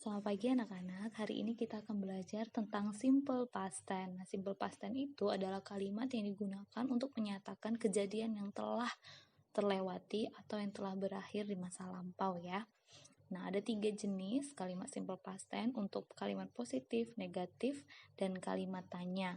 Selamat pagi anak-anak, hari ini kita akan belajar tentang simple past tense. Nah, simple past tense itu adalah kalimat yang digunakan untuk menyatakan kejadian yang telah terlewati atau yang telah berakhir di masa lampau ya. Nah, ada 3 jenis kalimat simple past tense untuk kalimat positif, negatif, dan kalimat tanya.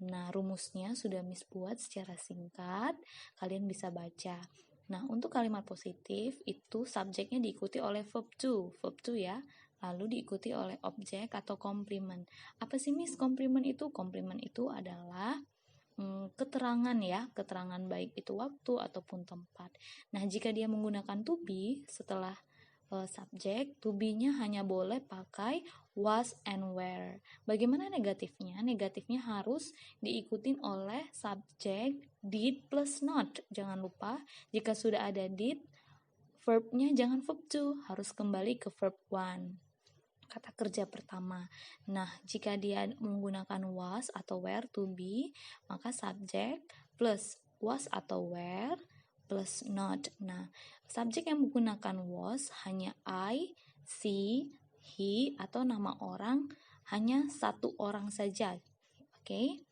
Nah, rumusnya sudah Miss buat secara singkat, kalian bisa baca. Nah, untuk kalimat positif itu subjeknya diikuti oleh verb to ya. Lalu diikuti oleh objek atau komplement. Apa sih Miss komplement itu? Komplement itu adalah keterangan ya, keterangan baik itu waktu ataupun tempat. Nah, jika dia menggunakan to be setelah subjek, to be-nya hanya boleh pakai was and were. Bagaimana negatifnya? Negatifnya harus diikutin oleh subjek did plus not. Jangan lupa, jika sudah ada did, verb-nya jangan verb to, harus kembali ke verb one. Kata kerja pertama. Nah, jika dia menggunakan was atau were to be, maka subjek plus was atau were plus not. Nah, subjek yang menggunakan was hanya I, she, he, atau nama orang hanya satu orang saja. Oke.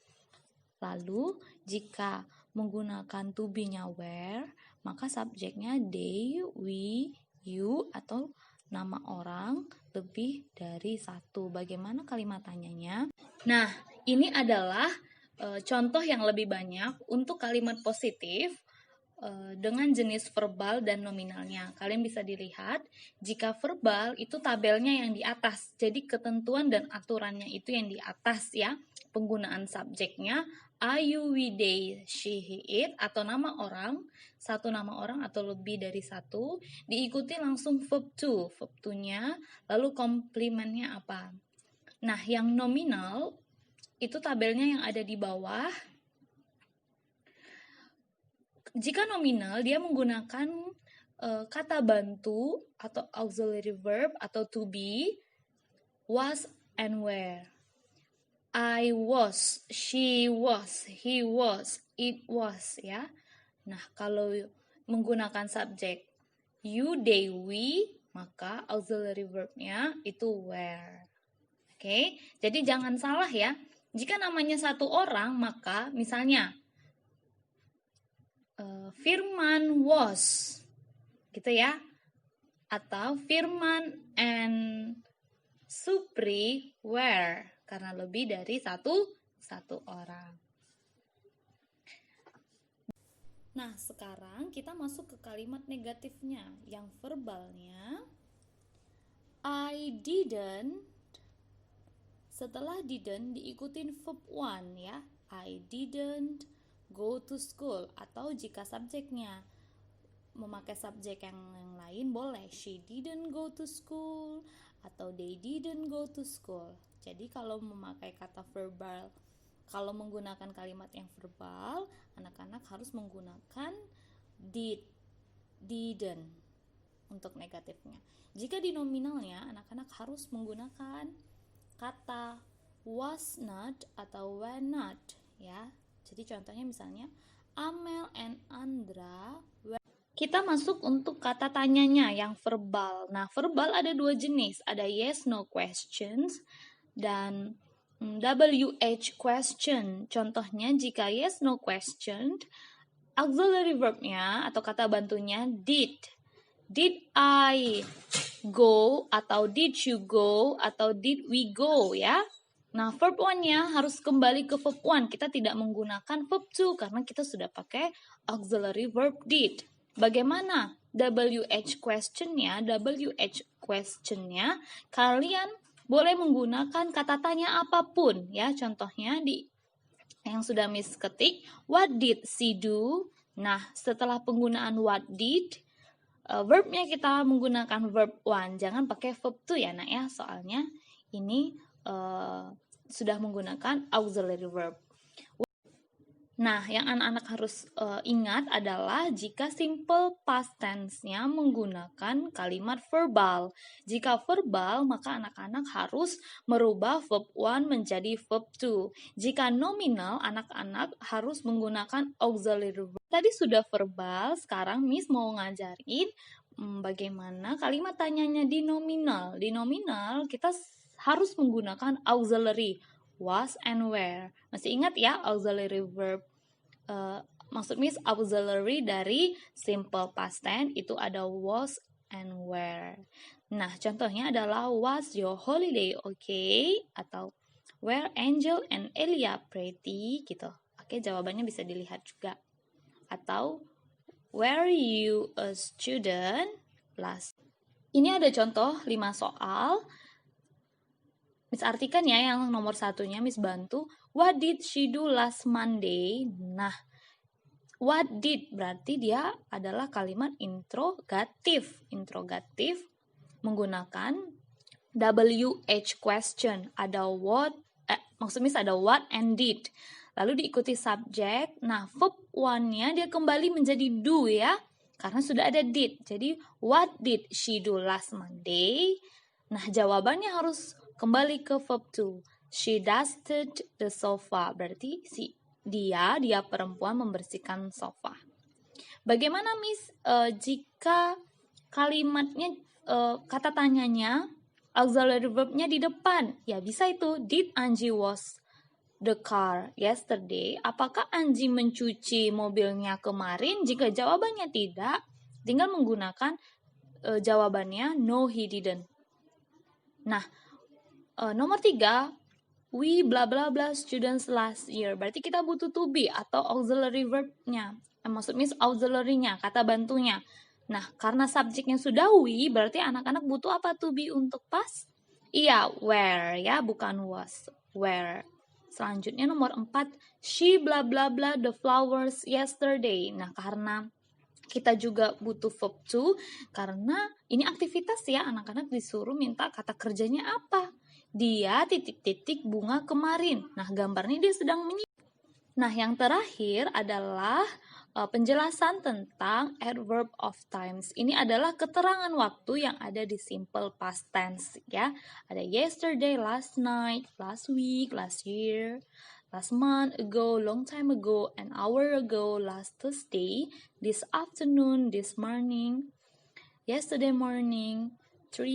Lalu, jika menggunakan to be-nya were, maka subjeknya they, we, you, atau nama orang lebih dari satu. Bagaimana kalimat tanyanya? Nah, ini adalah contoh yang lebih banyak untuk kalimat positif dengan jenis verbal dan nominalnya. Kalian bisa dilihat, jika verbal itu tabelnya yang di atas. Jadi ketentuan dan aturannya itu yang di atas ya. Penggunaan subjeknya I, you, we, they, she, he, it, atau nama orang, satu nama orang atau lebih dari satu, diikuti langsung verb to. Verb to-nya, lalu komplimennya apa. Nah, yang nominal, itu tabelnya yang ada di bawah. Jika nominal, dia menggunakan kata bantu atau auxiliary verb atau to be, was and were. I was, she was, he was, it was ya. Nah, kalau menggunakan subjek you, they, we, maka auxiliary verb-nya itu were. Oke, jadi jangan salah ya. Jika namanya satu orang, maka misalnya Firman was, gitu ya. Atau Firman and Supri were, karena lebih dari satu orang. Nah, sekarang kita masuk ke kalimat negatifnya. Yang verbalnya, I didn't, setelah didn't diikutin verb one ya. I didn't go to school. Atau jika subjeknya memakai subjek yang lain boleh. She didn't go to school atau they didn't go to school. Jadi kalau memakai kata verbal, kalau menggunakan kalimat yang verbal, anak-anak harus menggunakan did, didn't untuk negatifnya. Jika di nominalnya, anak-anak harus menggunakan kata was not atau were not ya. Jadi contohnya misalnya Amel and Andra were. Kita masuk untuk kata tanyanya yang verbal. Nah, verbal ada 2 jenis. Ada yes, no questions dan WH question. Contohnya jika yes, no question, auxiliary verb-nya atau kata bantunya did. Did I go atau did you go atau did we go ya. Nah, verb one-nya harus kembali ke verb one. Kita tidak menggunakan verb two karena kita sudah pakai auxiliary verb did. Bagaimana WH question-nya? WH question-nya kalian boleh menggunakan kata tanya apapun ya. Contohnya di yang sudah Miss ketik, what did she do? Nah, setelah penggunaan what did, verb-nya kita menggunakan verb one. Jangan pakai verb two ya, Nak ya. Soalnya ini sudah menggunakan auxiliary verb. Nah, yang anak-anak harus ingat adalah jika simple past tense-nya menggunakan kalimat verbal. Jika verbal, maka anak-anak harus merubah verb one menjadi verb two. Jika nominal, anak-anak harus menggunakan auxiliary verb. Tadi sudah verbal, sekarang Miss mau ngajarin bagaimana kalimat tanyanya di nominal. Di nominal kita harus menggunakan auxiliary was and were. Masih ingat ya auxiliary verb? Maksudnya auxiliary dari simple past tense itu ada was and were. Nah, contohnya adalah was your holiday okay? Atau were Angel and Elia pretty gitu. Oke, jawabannya bisa dilihat juga. Atau were you a student last? Ini ada contoh 5 soal. Miss artikan ya yang nomor satunya, Miss bantu. What did she do last Monday? Nah, what did berarti dia adalah kalimat interrogatif. Interrogatif menggunakan WH question. Ada what, maksudnya ada what and did. Lalu diikuti subjek. Nah, verb one-nya dia kembali menjadi do ya. Karena sudah ada did. Jadi, what did she do last Monday? Nah, jawabannya harus kembali ke verb to. She dusted the sofa. Berarti dia perempuan membersihkan sofa. Bagaimana Miss jika kalimatnya kata tanyanya auxiliary verbnya di depan? Ya bisa itu. Did Angie wash the car yesterday? Apakah Angie mencuci mobilnya kemarin? Jika jawabannya tidak, tinggal menggunakan jawabannya no he didn't. Nah, nomor 3, we bla bla bla students last year. Berarti kita butuh to be atau auxiliary verb-nya. Maksudnya auxiliary-nya, kata bantunya. Nah, karena subjeknya sudah we, berarti anak-anak butuh apa to be untuk past? Iya, were ya, bukan was. Were. Selanjutnya nomor 4, she bla bla bla the flowers yesterday. Nah, karena kita juga butuh verb to, karena ini aktivitas ya, anak-anak disuruh minta kata kerjanya apa. Dia titik-titik bunga kemarin. Nah, gambarnya dia sedang menyimak. Nah, yang terakhir adalah penjelasan tentang adverb of times. Ini adalah keterangan waktu yang ada di simple past tense ya. Ada yesterday, last night, last week, last year, last month ago, long time ago, an hour ago, last Thursday, this afternoon, this morning, yesterday morning, 3